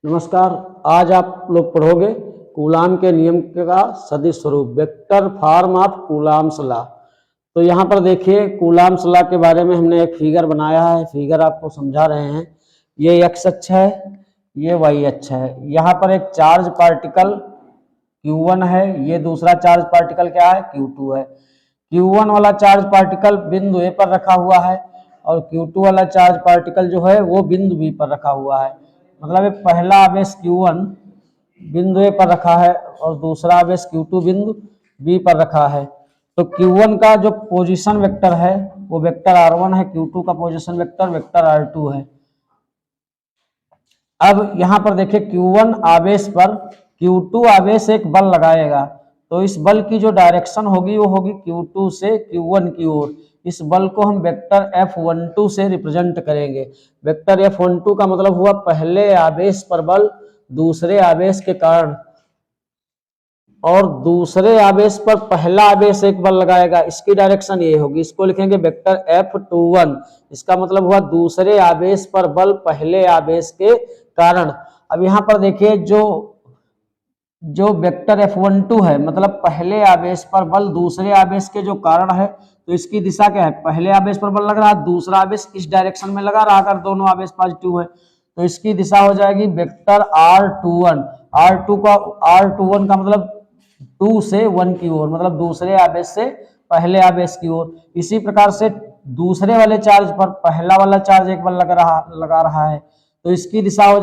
नमस्कार। आज आप लोग पढ़ोगे कूलाम के नियम का सदिश स्वरूप vector form of coulombs law. तो यहाँ पर देखिए कूलाम्स लॉ के बारे में हमने एक फिगर बनाया है। फिगर आपको समझा रहे हैं। ये एक्स अक्ष है, ये वाई अक्ष है। यहाँ पर एक चार्ज पार्टिकल Q1 है, ये दूसरा चार्ज पार्टिकल क्या है, Q2 है। Q1 वाला चार्ज पार्टिकल बिंदु ए पर रखा हुआ है और Q2 वाला चार्ज पार्टिकल जो है वो बिंदु बी पर रखा हुआ है। मतलब एक पहला आवेश Q1 बिंदु ए पर रखा है और दूसरा आवेश Q2 बिंदु बी पर रखा है। तो Q1 का जो पोजीशन वेक्टर है वो वेक्टर R1 है, Q2 का पोजीशन वेक्टर वेक्टर R2 है। अब यहाँ पर देखिए Q1 आवेश पर Q2 आवेश एक बल लगाएगा, तो इस बल की जो डायरेक्शन होगी वो होगी Q2 से Q1 की ओर। इस बल को हम वेक्टर F12 से रिप्रेजेंट करेंगे। वेक्टर F12 का मतलब हुआ पहले आवेश पर बल दूसरे आवेश के कारण, और दूसरे आवेश पर पहला आवेश एक बल लगाएगा, इसकी डायरेक्शन ये होगी। इसको लिखेंगे वेक्टर F21। इसका मतलब हुआ दूसरे आवेश पर बल पहले आवेश के कारण। अब यहाँ पर देखिए जो वेक्टर F12 है मतलब पहले आवेश पर बल दूसरे आवेश के जो कारण है, तो इसकी दिशा क्या है, पहले आवेश पर बल लग रहा है, दूसरा आवेश इस डायरेक्शन में लगा रहा, अगर दोनों आवेश पॉजिटिव है तो इसकी दिशा हो जाएगी वेक्टर R21। R21 का मतलब 2 से 1 की ओर, मतलब दूसरे आवेश से पहले आवेश की ओर। इसी प्रकार से दूसरे वाले चार्ज पर पहला वाला चार्ज एक बल लगा रहा है, तो इसकी दिशा हो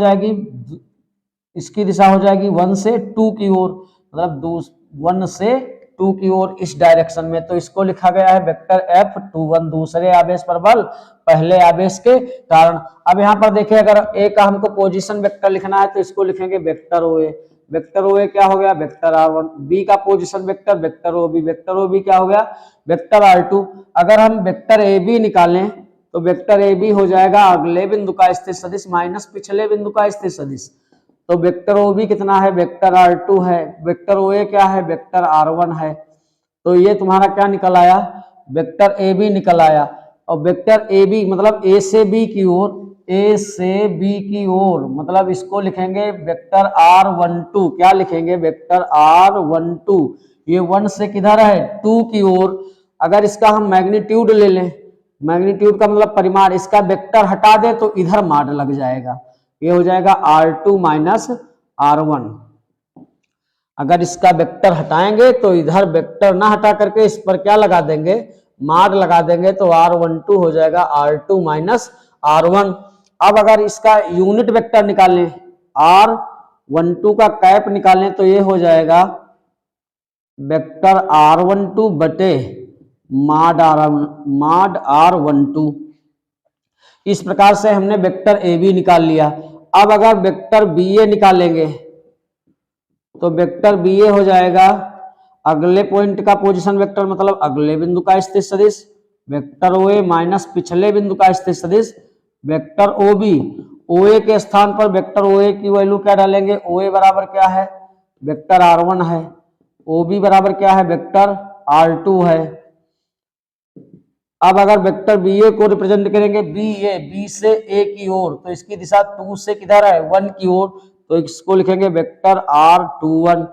जाएगी 1 से 2 की ओर, मतलब 1 से 2 की ओर इस डायरेक्शन में। तो इसको लिखा गया है वेक्टर F21, दूसरे आवेश पर बल पहले आवेश के कारण। अब यहाँ पर देखिए अगर ए का हमको पोजीशन वेक्टर लिखना है तो इसको लिखेंगे वेक्टर OA। वेक्टर OA क्या हो गया, वेक्टर R1। बी का position vector vector OB। Vector OB क्या हो गया, वेक्टर R2। अगर हम वेक्टर AB निकालें तो वेक्टर AB हो जाएगा अगले बिंदु का स्थिर सदिश माइनस पिछले बिंदु का स्थिर सदिश। तो वेक्टर OB कितना है, वेक्टर R2 है। वेक्टर OA क्या है, वेक्टर R1 है। तो ये तुम्हारा क्या निकल आया, वेक्टर AB निकल आया। और वेक्टर AB मतलब A से B की ओर, A से B की ओर, मतलब इसको लिखेंगे वेक्टर R12। क्या लिखेंगे, वेक्टर R12। ये 1 से किधर है, 2 की ओर। अगर इसका हम मैग्नीट्यूड ले लें, मैग्नीट्यूड का मतलब परिमाण, इसका वेक्टर हटा दे तो इधर माड लग जाएगा, ये हो जाएगा R2 माइनस R1। अगर इसका वेक्टर हटाएंगे तो इधर वेक्टर ना हटा करके इस पर क्या लगा देंगे, माड लगा देंगे, तो R12 हो जाएगा R2 माइनस R1। अब अगर इसका यूनिट वेक्टर निकालें, R12 का कैप निकालें तो ये हो जाएगा वेक्टर R12 बटे माड R12। इस प्रकार से हमने वेक्टर AB निकाल लिया। अब अगर वेक्टर BA निकालेंगे तो वेक्टर BA हो जाएगा अगले पॉइंट का पोजीशन वेक्टर, मतलब अगले बिंदु का स्थिर सदिश, वेक्टर OA माइनस पिछले बिंदु का स्थिर सदिश, वेक्टर OB। OA के स्थान पर वेक्टर OA की वैल्यू क्या डालेंगे, OA बराबर क्या है, वेक्टर R1 है। OB बराबर क्या है, वेक्टर R2 है। अब अगर वेक्टर BA को रिप्रेजेंट करेंगे, B से A की ओर, तो इसकी दिशा 2 से किधर है, 1 की ओर, तो इसको लिखेंगे वेक्टर R21।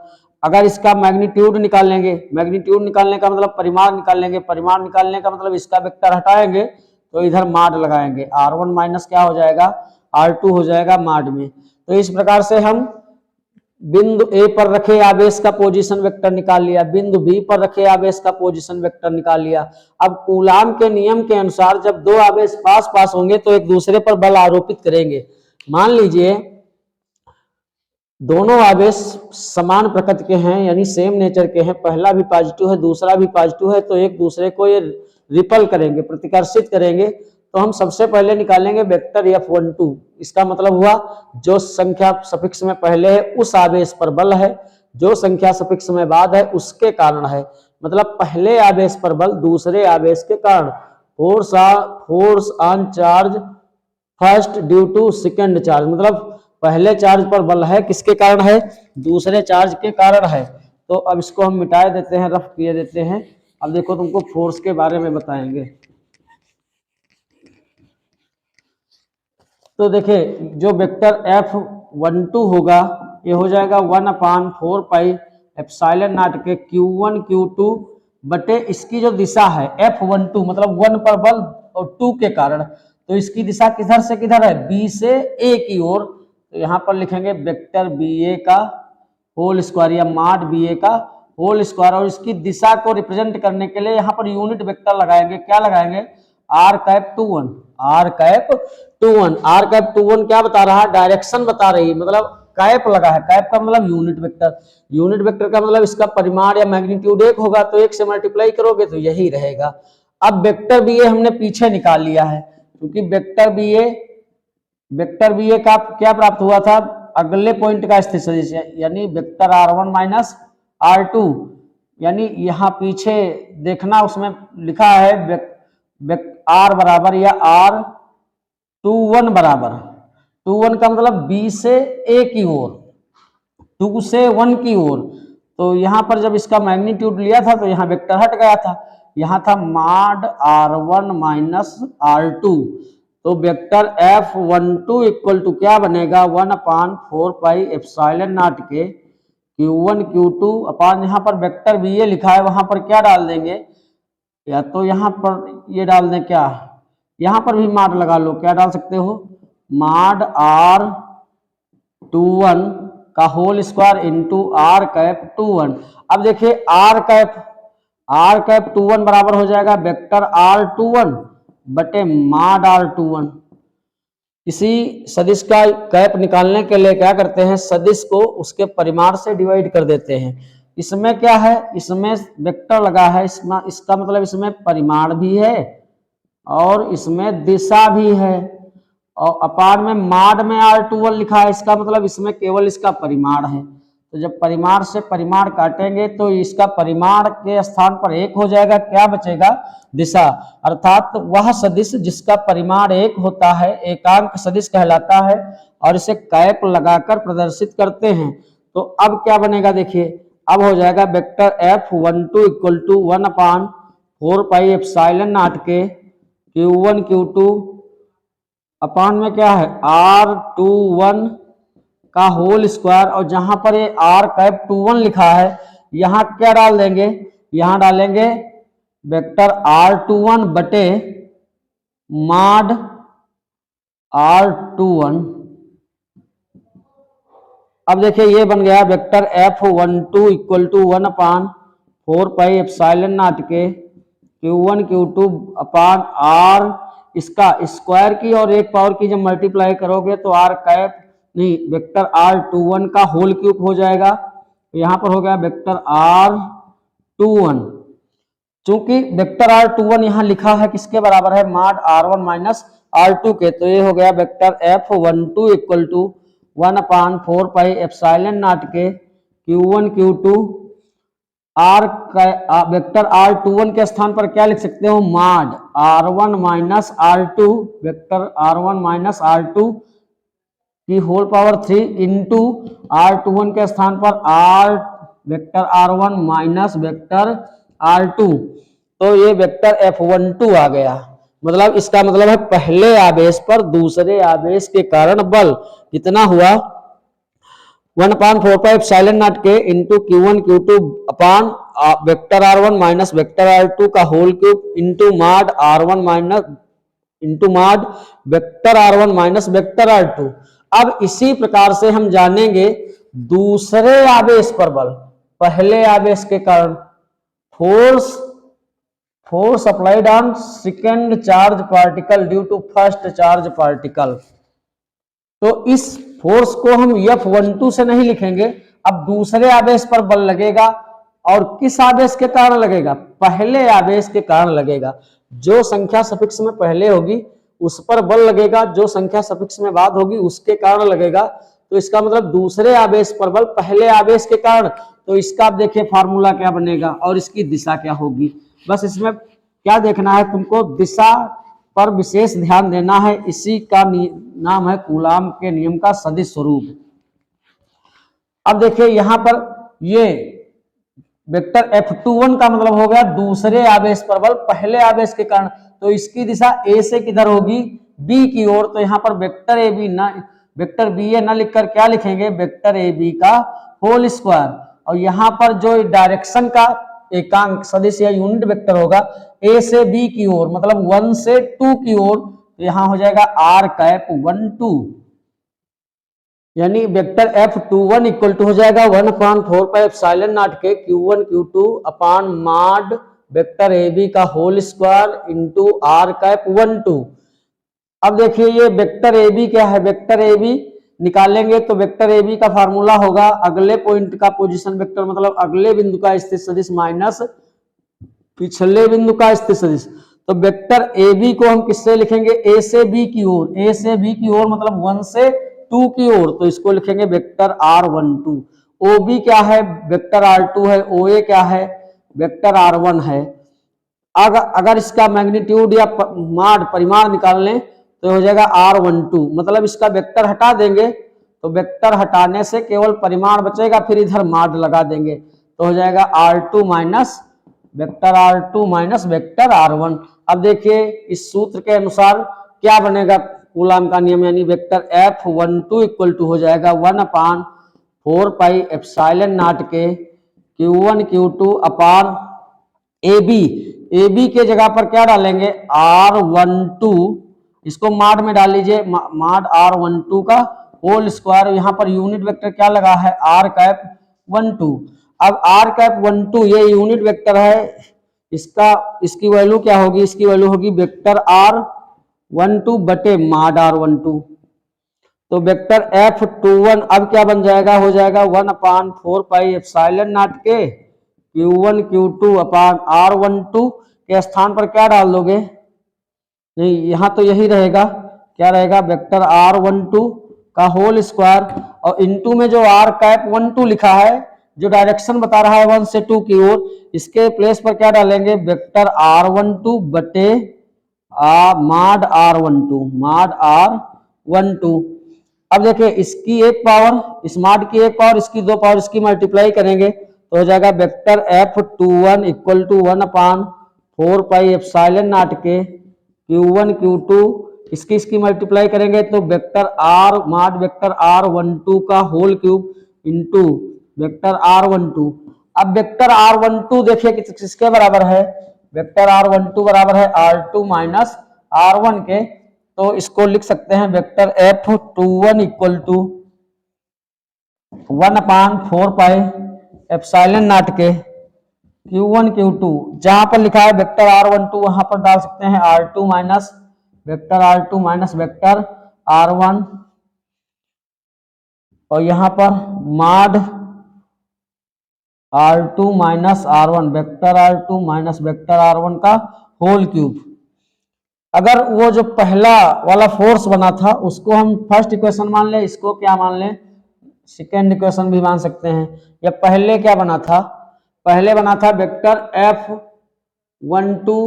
अगर इसका मैग्नीट्यूड निकालेंगे, मैग्नीट्यूड निकालने का मतलब परिमाण निकाल लेंगे, परिमाण निकालने का मतलब इसका वेक्टर हटाएंगे तो इधर माड लगाएंगे, R1 माइनस क्या हो जाएगा, R2 हो जाएगा माड में। तो इस प्रकार से हम बिंदु ए पर रखे आवेश का पोजीशन वेक्टर निकाल लिया, बिंदु बी पर रखे आवेश का पोजीशन वेक्टर निकाल लिया। अब कूलाम के नियम के अनुसार जब दो आवेश पास पास होंगे तो एक दूसरे पर बल आरोपित करेंगे। मान लीजिए दोनों आवेश समान प्रकृति के हैं, यानी सेम नेचर के हैं, पहला भी पॉजिटिव है दूसरा भी पॉजिटिव है, तो एक दूसरे को ये रिपल करेंगे, प्रतिकर्षित करेंगे। तो हम सबसे पहले निकालेंगे वेक्टर F12। इसका मतलब हुआ जो संख्या सफिक्स में पहले है उस आवेश पर बल है, जो संख्या सफिक्स में बाद है उसके कारण है। मतलब पहले आवेश पर बल दूसरे आवेश के कारण, force on charge first due to second charge, मतलब पहले चार्ज पर बल है किसके कारण है, दूसरे चार्ज के कारण है। तो अब इसको हम मिटा देते हैं, रफ किए देते हैं। अब देखो तुमको फोर्स के बारे में बताएंगे। तो देखिए जो वेक्टर F12 होगा, ये हो जाएगा 1/4 पाई एप्सिलॉन नॉट के Q1 Q2 बटे इसकी जो दिशा है F12 मतलब 1 पर बल और 2 के कारण, तो इसकी दिशा किधर से किधर है, B से A की ओर। तो यहाँ पर लिखेंगे वेक्टर BA का होल स्क्वायर या मॉड BA का होल स्क्वायर, और इसकी दिशा को रिप्रेजेंट करने के लिए यहाँ पर यूनिट वेक्टर लगाएंगे। क्या लगाएंगे, r⁻21। r⁻21 क्या बता रहा है, डायरेक्शन बता रही है, मतलब कैप लगा है। कैप का मतलब यूनिट वेक्टर, यूनिट वेक्टर का मतलब इसका परिमाण या मैग्नीट्यूड 1 होगा, तो 1 से मल्टीप्लाई करोगे तो यही रहेगा। अब वेक्टर BA हमने पीछे निकाल लिया है, क्योंकि वेक्टर BA का क्या प्राप्त हुआ था, अगले पॉइंट का स्थित सदिश, यानी वेक्टर r1 माइनस r2, यानी यहाँ पीछे देखना उसमें लिखा है r बराबर या r21 बराबर, 21 का मतलब B से A की ओर, 2 से 1 की ओर। तो यहाँ पर जब इसका मैग्नीट्यूड लिया था तो यहाँ वेक्टर हट गया था, यहाँ था मॉड r1 माइनस r2, तो वेक्टर F12 इक्वल टू क्या बनेगा, 1/4 पाई एप्सिलॉन नॉट के Q1 Q2 अपान, यहाँ पर वेक्टर BA लिखा है, वहां पर क्या डाल देंगे, या तो यहाँ पर ये डाल दें, क्या यहाँ पर भी मॉड लगा लो, क्या डाल सकते हो, मॉड r21 का होल स्क्वायर इंटू r⁻21। अब देखिए r⁻21 बराबर हो जाएगा वेक्टर r21 बटे मॉड r21। इसी सदिश का कैप निकालने के लिए क्या करते हैं, सदिश को उसके परिमाण से डिवाइड कर देते हैं। इसमें क्या है, इसमें वेक्टर लगा है, इसका मतलब इसमें परिमाण भी है और इसमें दिशा भी है, और अपार में मॉड में r21 लिखा है, इसका मतलब इसमें केवल इसका परिमाण है। तो जब परिमाण से परिमाण काटेंगे तो इसका परिमाण के स्थान पर 1 हो जाएगा, क्या बचेगा, दिशा। अर्थात वह सदिश जिसका परिमाण 1 होता है एकांक सदिश कहलाता है, और इसे कैप लगाकर प्रदर्शित करते हैं। तो अब क्या बनेगा, देखिए अब हो जाएगा vector F12 equal to 1/4 pi epsilon naught के Q1 Q2 अपान में क्या है r21 का होल स्क्वायर, और जहां पर ये r⁻21 लिखा है यहां क्या डाल देंगे, यहां डालेंगे वेक्टर r21 बटे मॉड r21। अब देखिए ये बन गया vector F12 equal to 1/4 pi epsilon naught के Q1 Q2 अपान r, इसका स्क्वायर की और एक पावर की जब मल्टीप्लाई करोगे तो वेक्टर r21 का होल क्यूब हो जाएगा। तो यहाँ पर हो गया वेक्टर r21, चूंकि वेक्टर r21 यहाँ लिखा है किसके बराबर है, मॉड r1 माइनस r2 के, तो ये हो गया vector F12 equal to 1/4 pi epsilon naught के Q1 Q2 वेक्टर r21 के स्थान पर क्या लिख सकते हो, mod r1 minus r2, vector r1 minus r2 की होल पावर 3 इंटू r21 के स्थान पर vector r1 minus vector r2। तो ये वेक्टर F12 आ गया, मतलब इसका मतलब है पहले आवेश पर दूसरे आवेश के कारण बल कितना हुआ, 1/4 पाई एप्सिलॉन नॉट के into Q1 Q2 upon vector r1 minus vector r2 का whole cube into mod r1 minus into mod vector r1 minus vector r2। अब इसी प्रकार से हम जानेंगे दूसरे आवेश पर बल, पहले आवेश के कारण force applied on second charge particle due to first charge particle. तो इस फोर्स को हम F12 से नहीं लिखेंगे, अब दूसरे आवेश पर बल लगेगा, और किस आवेश के कारण लगेगा, पहले आवेश के कारण लगेगा। जो संख्या सफिक्स में पहले होगी उस पर बल लगेगा, जो संख्या सफिक्स में बाद होगी उसके कारण लगेगा। तो इसका मतलब दूसरे आवेश पर बल पहले आवेश के कारण, तो इसका आप देखिए फार्मूला क्या बनेगा और इसकी दिशा क्या होगी। बस इसमें क्या देखना है तुमको, दिशा पर विशेष ध्यान देना है, इसी का नाम है कूलाम के नियम का सदिश स्वरूप। अब देखिए यहां पर ये वेक्टर F21 का मतलब हो गया दूसरे आवेश पर बल पहले आवेश के कारण, तो इसकी दिशा A से किधर होगी, B की ओर। तो यहाँ पर वेक्टर AB ना वेक्टर बी ए न लिखकर क्या लिखेंगे, वेक्टर ए बी का होल स्क्वायर। और यहाँ पर जो डायरेक्शन का एकांक सदिश या यूनिट वेक्टर होगा ए से बी की ओर, मतलब 1 से 2 की ओर, तो यहाँ हो जाएगा आर कैप 1 2, यानी वेक्टर F21 इक्वल टू हो जाएगा 1/4 पाई एप्सिलॉन नॉट के Q1 Q2 upon mod vector A B का whole square into R cap 1 2। अब देखिए ये वेक्टर ए बी क्या है, वेक्टर ए बी निकालेंगे तो वेक्टर ए बी का फार्मूला होगा अगले पॉइंट का पोजीशन वेक्टर, मतलब अगले बिंदु का स्थित सदिश माइनस पिछले बिंदु का स्थित सदिश। तो वेक्टर ए बी को हम किससे लिखेंगे, ए से बी की ओर, ए से बी की ओर मतलब 1 से 2 की ओर, तो इसको लिखेंगे वेक्टर R12। ओ बी क्या है, वेक्टर R2 है, ओ ए क्या है, वेक्टर R1 है। अगर इसका मैग्नीट्यूड या माड परिमाण निकाल लें तो हो जाएगा R12, मतलब इसका वेक्टर हटा देंगे तो वेक्टर हटाने से केवल परिमाण बचेगा, फिर इधर माड लगा देंगे तो हो जाएगा R2 minus vector R2 minus vector R1। अब देखिए इस सूत्र के अनुसार क्या बनेगा, कूलाम का नियम, यानी वेक्टर F12 इक्वल टू हो जाएगा 1/4 पाई एप्सिलॉन नॉट के Q1 Q2 upon A B के जगह पर क्या डालेंगे R12, इसको माड में डाल लीजिए, माड R12 का होल स्क्वायर, यहाँ पर यूनिट वेक्टर क्या लगा है आर कैप 1 2। अब आर कैप 1 2 ये यूनिट वेक्टर है, इसकी वैल्यू क्या होगी, इसकी वैल्यू होगी वेक्टर R12 बटे माड R12। तो वेक्टर F21 अब क्या बन जाएगा, हो जाएगा 1/4 पाई एप्सिलॉन नॉट के Q1 Q2 अपान R12 के स्थान पर क्या डाल दोगे, नहीं यहाँ तो यही रहेगा, क्या रहेगा वेक्टर R12 का होल स्क्वायर, और इनटू में जो आर कैप 1 2 लिखा है जो डायरेक्शन बता रहा है 1 से 2 की ओर, इसके प्लेस पर क्या डालेंगे वेक्टर R12 बटे माड R12। अब देखिए इसकी एक पावर, इस माड की एक पावर, इसकी 2 पावर, इसकी मल्टीप्लाई करेंगे तो हो जाएगा vector F21 equal to 1/4 pi epsilon naught के Q1 Q2, इसकी मल्टीप्लाई करेंगे तो वेक्टर R माड वेक्टर R12 का whole cube into vector R12। अब वेक्टर R12 देखिए किसके बराबर है, वेक्टर R12 बराबर है R2 माइनस R1 के, तो इसको लिख सकते हैं vector F21 equal to 1/4 pi epsilon naught के Q1 Q2, जहां पर लिखा है वेक्टर R12 वहां पर डाल सकते हैं R2 माइनस वेक्टर R1, और यहां पर माड R2 minus R1, vector R2 minus vector R1 का होल क्यूब। अगर वो जो पहला वाला फोर्स बना था उसको हम फर्स्ट इक्वेशन मान ले, इसको क्या मान लें सेकेंड इक्वेशन भी मान सकते हैं। या पहले क्या बना था, पहले बना था vector F12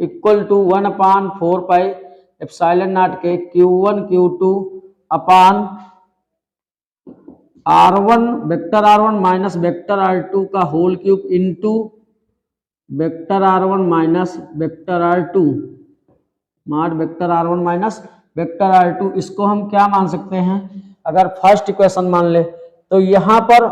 equal to 1/4 pi epsilon naught के Q1 Q2 अपान R1 vector R1 minus vector R2 का whole cube into vector R1 minus vector R2 mod vector R1 minus vector R2। इसको हम क्या मान सकते हैं, अगर फर्स्ट इक्वेशन मान ले तो यहां पर